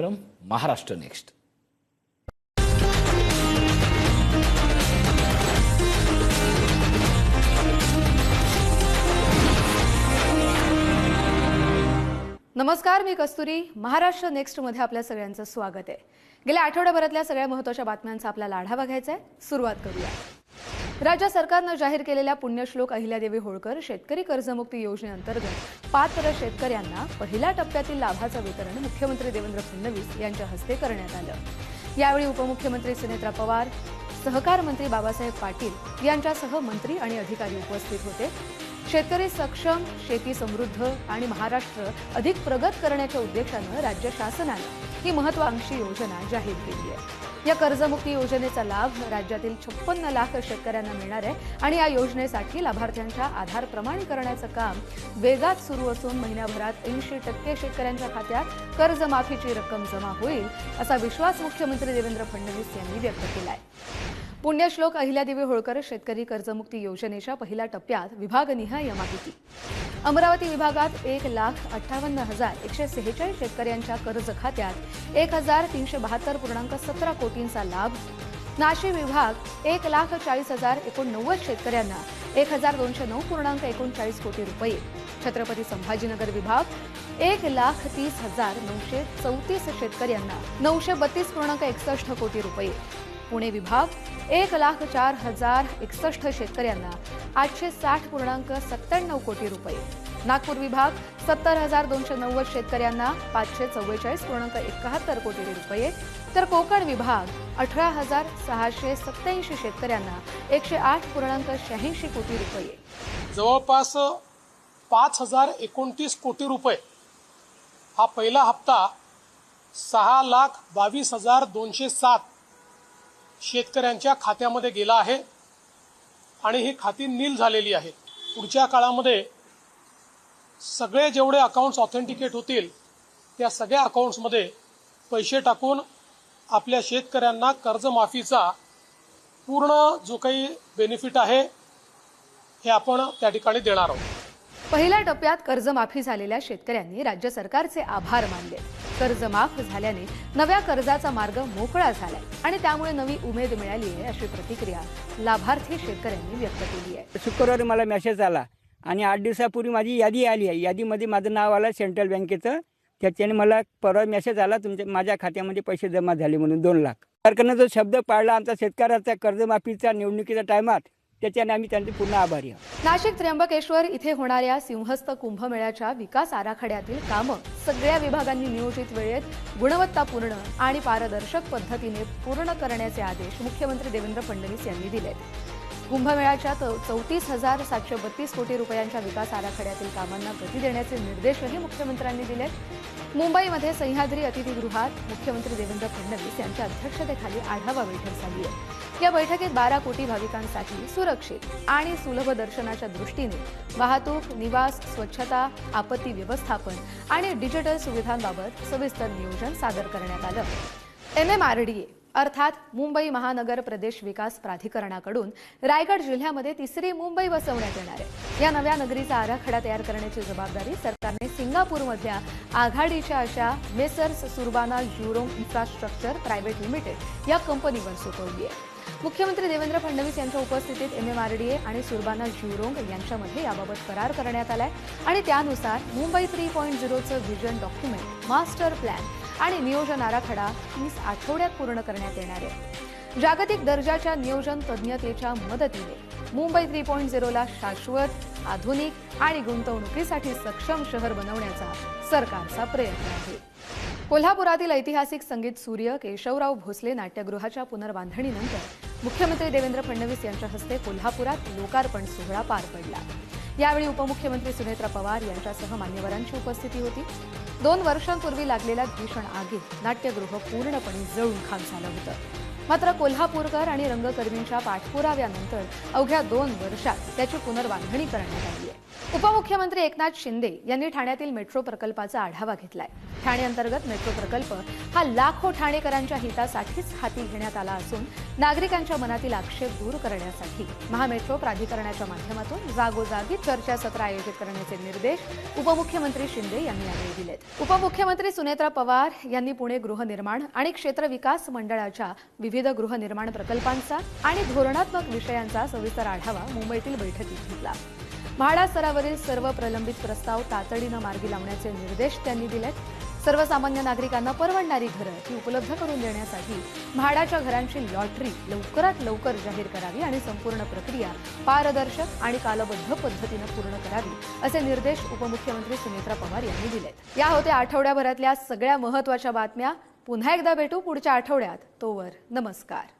Maharashtra next. नमस्कार, मी कस्तुरी. Maharashtra next मध्ये आपल्या सगळ्यांचं स्वागत आहे. गेल्या आठवड्याभरातल्या सगळ्या महत्त्वाच्या बातम्यांचा आपल्याला आढावा घ्यायचा आहे. सुरुवात करूया. राज्य सरकारनं जाहीर केलेल्या पुण्यश्लोक अहिल्यादेवी होळकर शेतकरी कर्जमुक्ती योजनेअंतर्गत पात्र शेतकऱ्यांना पहिल्या टप्प्यातील लाभाचं वितरण मुख्यमंत्री देवेंद्र फडणवीस यांच्या हस्ते करण्यात आलं. यावेळी उपमुख्यमंत्री सुनेत्रा पवार, सहकार मंत्री बाबासाहेब पाटील यांच्यासह मंत्री आणि अधिकारी उपस्थित होते. शेतकरी सक्षम, शेती समृद्ध आणि महाराष्ट्र अधिक प्रगत करण्याच्या उद्देशानं राज्य शासनानं ही महत्त्वाकांक्षी योजना जाहीर केली आहे. या कर्जमुक्ती योजनेचा लाभ राज्यातील 56 लाख शेतकऱ्यांना मिळणार आहे आणि या योजनेसाठी लाभार्थ्यांच्या आधार प्रमाणीकरणाचं काम वेगात सुरू असून महिन्याभरात 80% शेतकऱ्यांच्या खात्यात कर्जमाफीची रक्कम जमा होईल असा विश्वास मुख्यमंत्री देवेंद्र फडणवीस यांनी व्यक्त केला आहे. पुण्यश्लोक अहिल्यादेवी होळकर शेतकरी कर्जमुक्ती योजनेच्या पहिल्या टप्प्यात विभागनिहाय माहिती. अमरावती विभागात 1,58,146 शेतकऱ्यांच्या कर्ज खात्यात 1,372.17 कोटींचा लाभ. नाशिक विभाग 1,40,089 शेतकऱ्यांना 1,209.39 कोटी रुपये. छत्रपती संभाजीनगर विभाग 1,30,934 शेतकऱ्यांना 932.61 कोटी रुपये. पुणे विभाग 1,04,061 शेतकऱ्यांना 860.97 कोटी रुपये. नागपूर विभाग 70,290 शेतकऱ्यांना 544.71 कोटी रुपये. तर कोकण विभाग 18,687 शेतकऱ्यांना 108.86 कोटी रुपये. जवळपास 5,029 कोटी रुपये हा पहिला हप्ता 6,22,207 शेतकऱ्यांच्या खात्यामध्ये गेला आहे आणि ही खाती नील झालेली आहेत. पुढच्या काळामध्ये सगळे जेवढे अकाउंट्स ऑथेंटिकेट होतील त्या सगळ्या अकाउंट्समध्ये पैसे टाकून आपल्या शेतकऱ्यांना कर्जमाफीचा पूर्ण जो काही बेनिफिट आहे हे आपण त्या ठिकाणी देणार आहोत. पहिल्या टप्प्यात कर्जमाफी झालेल्या शेतकऱ्यांनी राज्य सरकारचे आभार मानले. कर्ज माफ झाल्याने नव्या कर्जाचा मार्ग मोकळा झालाय आणि त्यामुळे नवी उमेद मिळाली आहे अशी प्रतिक्रिया लाभार्थी शेतकऱ्यांनी व्यक्त केली आहे. शुक्रवारी मला मेसेज आला आणि 8 दिवसापूर्वी माझी यादी आली आहे. यादीमध्ये माझं नाव आलं सेंट्रल बँकेचं. त्याच्याने मला परवा मेसेज आला माझ्या खात्यामध्ये पैसे जमा झाले म्हणून 2 लाख. सरकारनं जो शब्द पाळला आमचा शेतकऱ्याचा कर्जमाफीचा निवडणुकीच्या टायमात, त्याच्याने आम्ही त्यांचे पूर्ण आभारी आहोत. नाशिक त्र्यंबकेश्वर इथे होणाऱ्या सिंहस्थ कुंभमेळ्याच्या विकास आराखड्यातील कामं सगळ्या विभागांनी नियोजित वेळेत गुणवत्तापूर्ण आणि पारदर्शक पद्धतीने पूर्ण करण्याचे आदेश मुख्यमंत्री देवेंद्र फडणवीस यांनी दिले. कुंभमेळ्याच्या 34,732 कोटी रुपयांच्या विकास आराखड्यातील कामांना गती देण्याचे निर्देशही मुख्यमंत्र्यांनी दिले. मुंबईमध्ये सह्याद्री अतिथीगृहात मुख्यमंत्री देवेंद्र फडणवीस यांच्या अध्यक्षतेखाली आढावा बैठक झाली आहे. या बैठकीत 12 कोटी भाविकांसाठी सुरक्षित आणि सुलभ दर्शनाच्या दृष्टीने वाहतूक, निवास, स्वच्छता, आपत्ती व्यवस्थापन आणि डिजिटल सुविधांबाबत सविस्तर नियोजन सादर करण्यात आलं. MMRDA अर्थात मुंबई महानगर प्रदेश विकास प्राधिकरणाकडून रायगड जिल्ह्यामध्ये 3री मुंबई बसवण्यात येणार आहे. या नव्या नगरीचा आराखडा तयार करण्याची जबाबदारी सरकारने सिंगापूरमधल्या आघाडीच्या अशा messrs Surbana Jurong infrastructure private limited या कंपनीवर सोपवली आहे. मुख्यमंत्री देवेंद्र फडणवीस यांच्या उपस्थितीत MMRDA आणि सुरबाना ज्युरोंग यांच्यामध्ये याबाबत करार करण्यात आलाय आणि त्यानुसार मुंबई 3.0चं व्हिजन डॉक्युमेंट, मास्टर प्लॅन आणि नियोजन आराखडा 30 आठवड्यात पूर्ण करण्यात येणार आहे. जागतिक दर्जाच्या नियोजन तज्ज्ञतेच्या मदतीने मुंबई 3.0ला शाश्वत, आधुनिक आणि गुंतवणुकीसाठी सक्षम शहर बनवण्याचा सरकारचा प्रयत्न आहे. कोल्हापुरातील ऐतिहासिक संगीत सूर्य केशवराव भोसले नाट्यगृहाच्या पुनर्बांधणीनंतर मुख्यमंत्री देवेंद्र फडणवीस यांच्या हस्ते कोल्हापुरात लोकार्पण सोहळा पार पडला. यावेळी उपमुख्यमंत्री सुनेत्रा पवार यांच्यासह मान्यवरांची उपस्थिती होती. 2 वर्षांपूर्वी लागलेल्या भीषण आगीत नाट्यगृह पूर्णपणे जळून खाक झालं होतं. मात्र कोल्हापूरकर आणि रंगकर्मींच्या पाठपुराव्यानंतर अवघ्या 2 वर्षात त्याची पुनर्बांधणी करण्यात आली आहे. उपमुख्यमंत्री एकनाथ शिंदे यांनी ठाण्यातील मेट्रो प्रकल्पाचा आढावा घेतलाय. ठाणे अंतर्गत मेट्रो प्रकल्प हा लाखो ठाणेकरांच्या हितासाठीच हाती घेण्यात आला असून नागरिकांच्या मनातील आक्षेप दूर करण्यासाठी महामेट्रो प्राधिकरणाच्या माध्यमातून जागोजागी चर्चासत्र आयोजित करण्याचे निर्देश उपमुख्यमंत्री शिंदे यांनी यावेळी दिलेत. उपमुख्यमंत्री सुनेत्रा पवार यांनी पुणे गृहनिर्माण आणि क्षेत्र विकास मंडळाच्या विविध गृहनिर्माण प्रकल्पांचा आणि धोरणात्मक विषयांचा सविस्तर आढावा मुंबईतील बैठकीत घेतला. म्हाडा स्तरावरील सर्व प्रलंबित प्रस्ताव तातडीनं मार्गी लावण्याचे निर्देश त्यांनी दिलेत. सर्वसामान्य नागरिकांना परवडणारी घरं ही उपलब्ध करून देण्यासाठी म्हाडाच्या घरांची लॉटरी लवकरात लवकर जाहीर करावी आणि संपूर्ण प्रक्रिया पारदर्शक आणि कालबद्ध पद्धतीनं पूर्ण करावी असे निर्देश उपमुख्यमंत्री सुनेत्रा पवार यांनी दिलेत. या होत्या आठवड्याभरातल्या सगळ्या महत्त्वाच्या बातम्या. पुन्हा एकदा भेटू पुढच्या आठवड्यात. तोवर नमस्कार.